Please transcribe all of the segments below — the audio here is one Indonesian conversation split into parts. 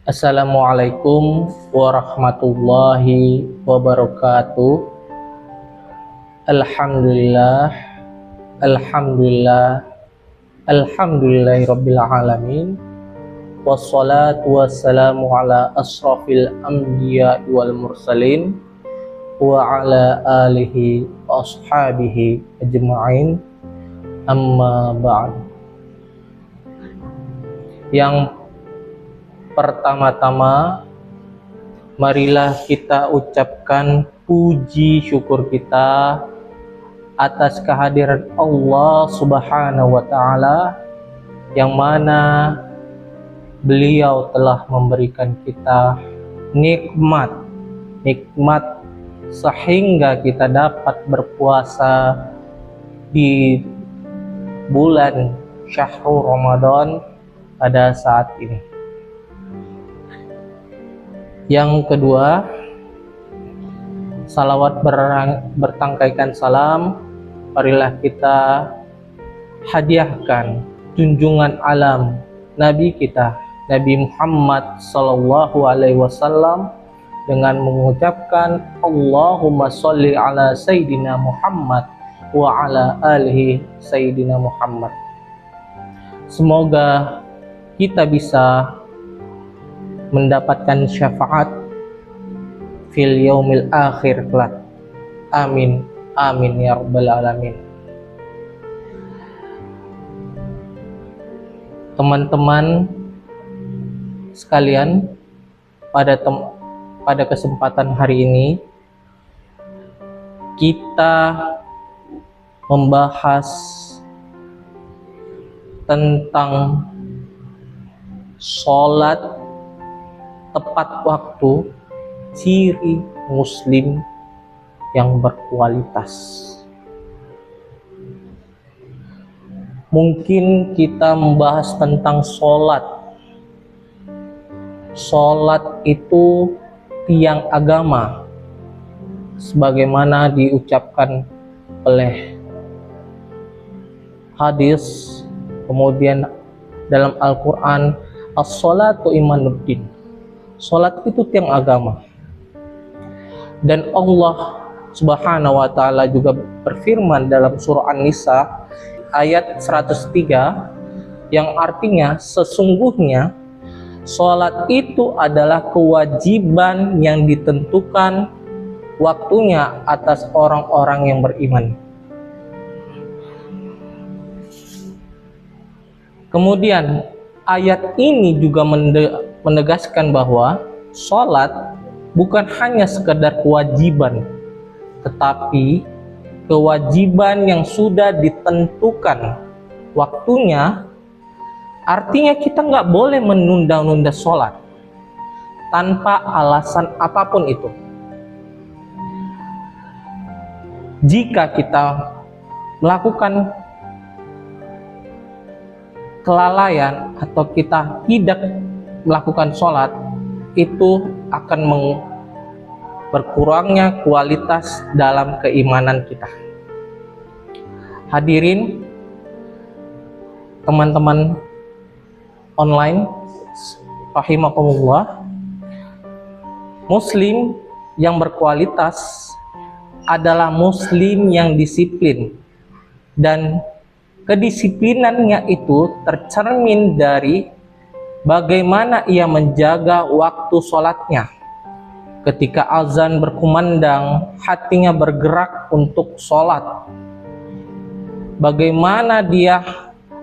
Assalamualaikum warahmatullahi wabarakatuh. Alhamdulillah, Alhamdulillah, Alhamdulillahirabbil alamin. Wassalatu wassalamu ala asrafil anbiya wal mursalin wa ala alihi wa ashabihi ajma'in. Amma ba'd. Yang pertama-tama, marilah kita ucapkan puji syukur kita atas kehadiran Allah Subhanahu wa Ta'ala, yang mana Beliau telah memberikan kita nikmat sehingga kita dapat berpuasa di bulan Syahrul Ramadan pada saat ini. Yang kedua, salawat bertangkaikan salam marilah kita hadiahkan junjungan alam Nabi kita, Nabi Muhammad sallallahu alaihi wasallam, dengan mengucapkan Allahumma sholli ala Sayyidina Muhammad wa ala alihi Sayyidina Muhammad. Semoga kita bisa mendapatkan syafaat fil yaumil akhir kelak. Amin, amin ya rabbal alamin. Teman-teman sekalian, pada kesempatan hari ini kita membahas tentang sholat tepat waktu, ciri muslim yang berkualitas. Mungkin kita membahas tentang sholat. Sholat itu tiang agama, sebagaimana diucapkan oleh hadis, kemudian dalam Al-Quran, as-sholatu imanuddin. Sholat itu tiang agama. Dan Allah Subhanahu wa Ta'ala juga berfirman dalam surah An-Nisa ayat 103, yang artinya sesungguhnya sholat itu adalah kewajiban yang ditentukan waktunya atas orang-orang yang beriman. Kemudian ayat ini juga menegaskan bahwa sholat bukan hanya sekedar kewajiban, tetapi kewajiban yang sudah ditentukan waktunya. Artinya kita nggak boleh menunda-nunda sholat tanpa alasan apapun itu. Jika kita melakukan kelalaian atau kita tidak melakukan sholat, itu akan berkurangnya kualitas dalam keimanan kita. Hadirin teman-teman online rahimakumullah, muslim yang berkualitas adalah muslim yang disiplin, dan kedisiplinannya itu tercermin dari bagaimana ia menjaga waktu sholatnya. Ketika azan berkumandang, hatinya bergerak untuk sholat. Bagaimana dia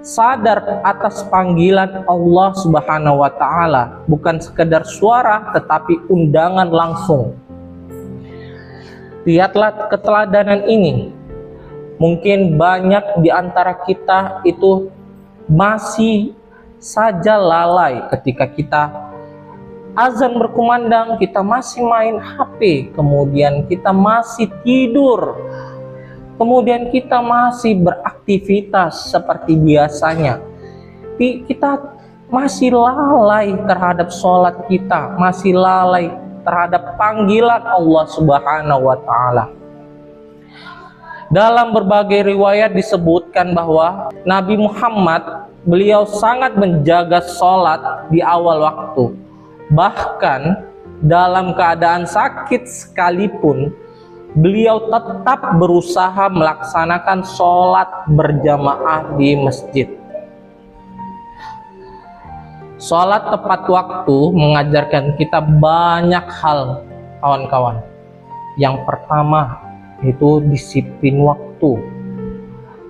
sadar atas panggilan Allah Subhanahu wa Ta'ala, bukan sekedar suara tetapi undangan langsung. Lihatlah keteladanan ini. Mungkin banyak di antara kita itu masih saja lalai ketika kita azan berkumandang, kita masih main HP, kemudian kita masih tidur, kemudian kita masih beraktivitas seperti biasanya. Kita masih lalai terhadap sholat kita, masih lalai terhadap panggilan Allah Subhanahu wa Ta'ala. Dalam berbagai riwayat disebutkan bahwa Nabi Muhammad, beliau sangat menjaga sholat di awal waktu. Bahkan dalam keadaan sakit sekalipun, beliau tetap berusaha melaksanakan sholat berjamaah di masjid. Sholat tepat waktu mengajarkan kita banyak hal, kawan-kawan. Yang pertama itu disiplin waktu.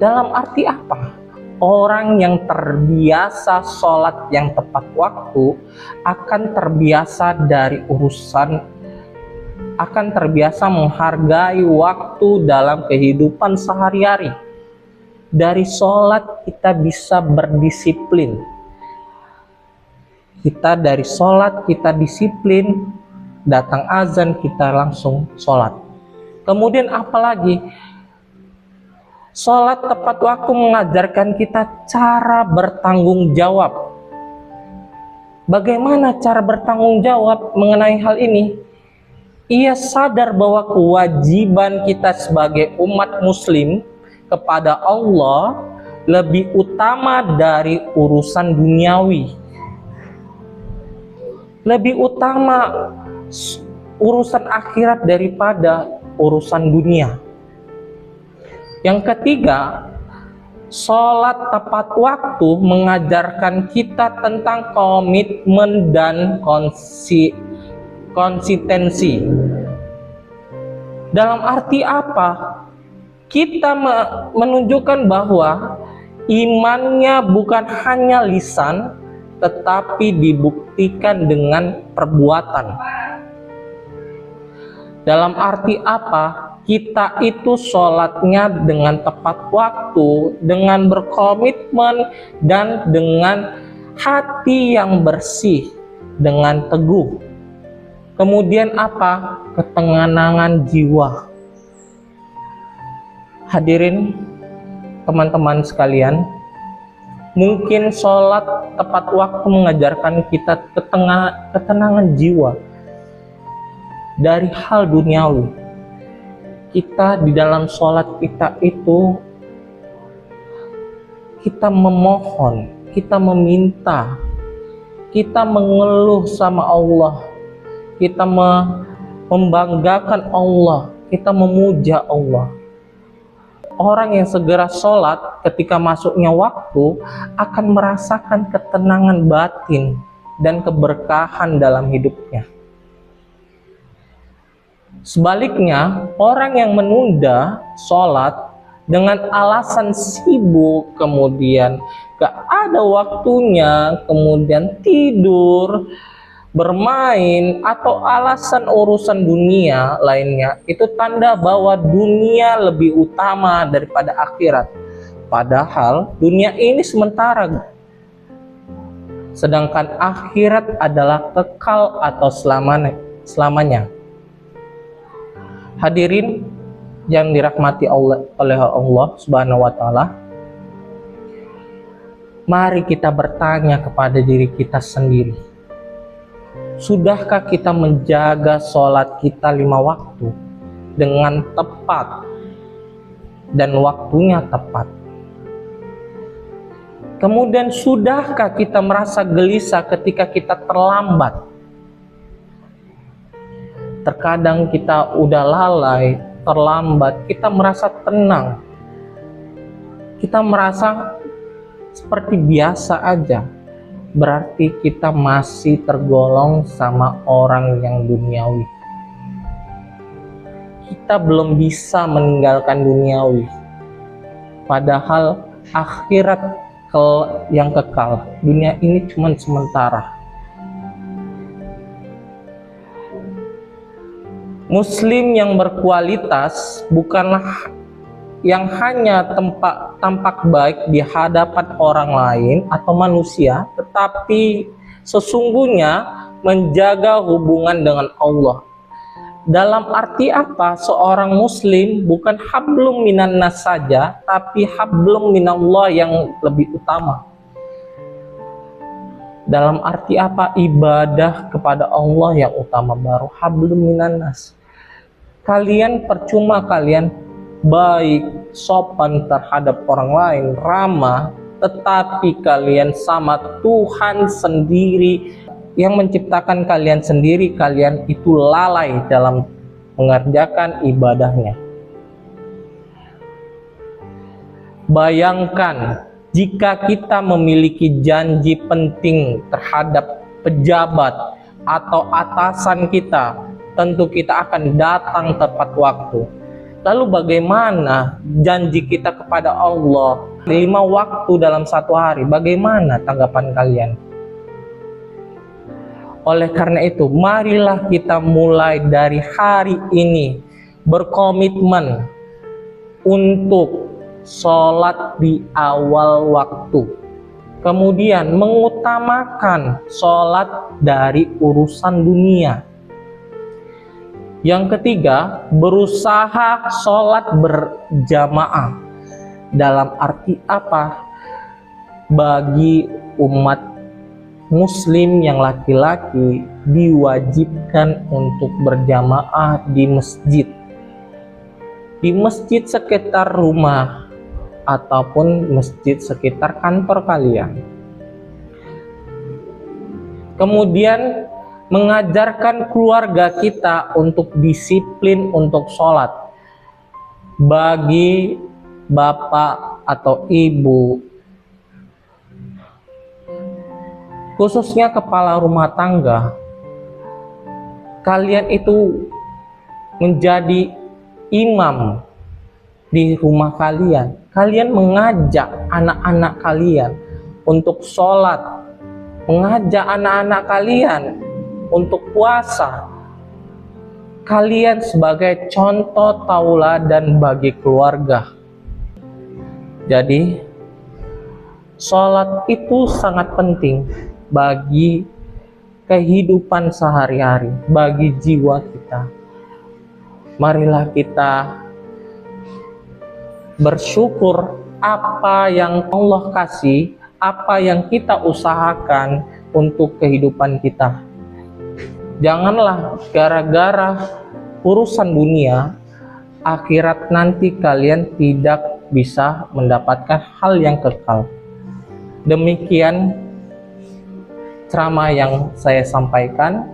Dalam arti apa? Orang yang terbiasa sholat yang tepat waktu akan terbiasa akan terbiasa menghargai waktu dalam kehidupan sehari-hari. Dari sholat kita bisa berdisiplin. Dari sholat kita disiplin, datang azan kita langsung sholat. Kemudian apalagi? Sholat tepat waktu mengajarkan kita cara bertanggung jawab. Bagaimana cara bertanggung jawab mengenai hal ini? Ia sadar bahwa kewajiban kita sebagai umat muslim kepada Allah lebih utama dari urusan duniawi. Lebih utama urusan akhirat daripada urusan dunia. Yang ketiga, sholat tepat waktu mengajarkan kita tentang komitmen dan konsistensi. Dalam arti apa? Kita menunjukkan bahwa imannya bukan hanya lisan, tetapi dibuktikan dengan perbuatan. Dalam arti apa? Kita itu sholatnya dengan tepat waktu, dengan berkomitmen, dan dengan hati yang bersih, dengan teguh. Kemudian apa? Ketenangan jiwa. Hadirin teman-teman sekalian, mungkin sholat tepat waktu mengajarkan kita ketenangan jiwa dari hal duniawi. Kita di dalam sholat kita itu, kita memohon, kita meminta, kita mengeluh sama Allah, kita membanggakan Allah, kita memuja Allah. Orang yang segera sholat ketika masuknya waktu akan merasakan ketenangan batin dan keberkahan dalam hidupnya. Sebaliknya, orang yang menunda sholat dengan alasan sibuk, kemudian gak ada waktunya, kemudian tidur, bermain, atau alasan urusan dunia lainnya, itu tanda bahwa dunia lebih utama daripada akhirat. Padahal dunia ini sementara, sedangkan akhirat adalah kekal atau selamanya. Hadirin yang dirahmati oleh Allah Subhanahu wa Ta'ala, mari kita bertanya kepada diri kita sendiri. Sudahkah kita menjaga sholat kita 5 waktu dengan tepat dan waktunya tepat? Kemudian sudahkah kita merasa gelisah ketika kita terlambat? Terkadang kita udah lalai, terlambat, kita merasa tenang. Kita merasa seperti biasa aja. Berarti kita masih tergolong sama orang yang duniawi. Kita belum bisa meninggalkan duniawi. Padahal akhirat yang kekal. Dunia ini cuma sementara. Muslim yang berkualitas bukanlah yang hanya tampak baik di hadapan orang lain atau manusia, tetapi sesungguhnya menjaga hubungan dengan Allah. Dalam arti apa? Seorang muslim bukan hablum minan nas saja, tapi hablum minallah yang lebih utama. Dalam arti apa? Ibadah kepada Allah yang utama, baru hablum minan nas. Kalian percuma kalian baik, sopan terhadap orang lain, ramah, tetapi kalian sama Tuhan sendiri yang menciptakan kalian sendiri, kalian itu lalai dalam mengerjakan ibadahnya. Bayangkan jika kita memiliki janji penting terhadap pejabat atau atasan kita, tentu kita akan datang tepat waktu. Lalu bagaimana janji kita kepada Allah 5 waktu dalam 1 hari? Bagaimana tanggapan kalian? Oleh karena itu, marilah kita mulai dari hari ini berkomitmen untuk sholat di awal waktu. Kemudian mengutamakan sholat dari urusan dunia. Yang ketiga, berusaha sholat berjamaah. Dalam arti apa? Bagi umat Muslim yang laki-laki diwajibkan untuk berjamaah di masjid. Di masjid sekitar rumah ataupun masjid sekitar kantor kalian. Kemudian mengajarkan keluarga kita untuk disiplin untuk sholat. Bagi bapak atau ibu, khususnya kepala rumah tangga, kalian itu menjadi imam di rumah kalian. Kalian mengajak anak-anak kalian untuk sholat, mengajak anak-anak kalian untuk puasa. Kalian sebagai contoh tauladan bagi keluarga. Jadi sholat itu sangat penting bagi kehidupan sehari-hari, bagi jiwa kita. Marilah kita bersyukur apa yang Allah kasih, apa yang kita usahakan untuk kehidupan kita. Janganlah gara-gara urusan dunia, akhirat nanti kalian tidak bisa mendapatkan hal yang kekal. Demikian ceramah yang saya sampaikan.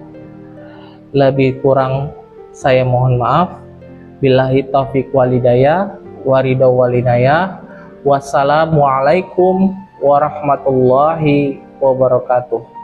Lebih kurang saya mohon maaf. Billahi taufiq walhidayah, waridau walhidayah. Wassalamualaikum warahmatullahi wabarakatuh.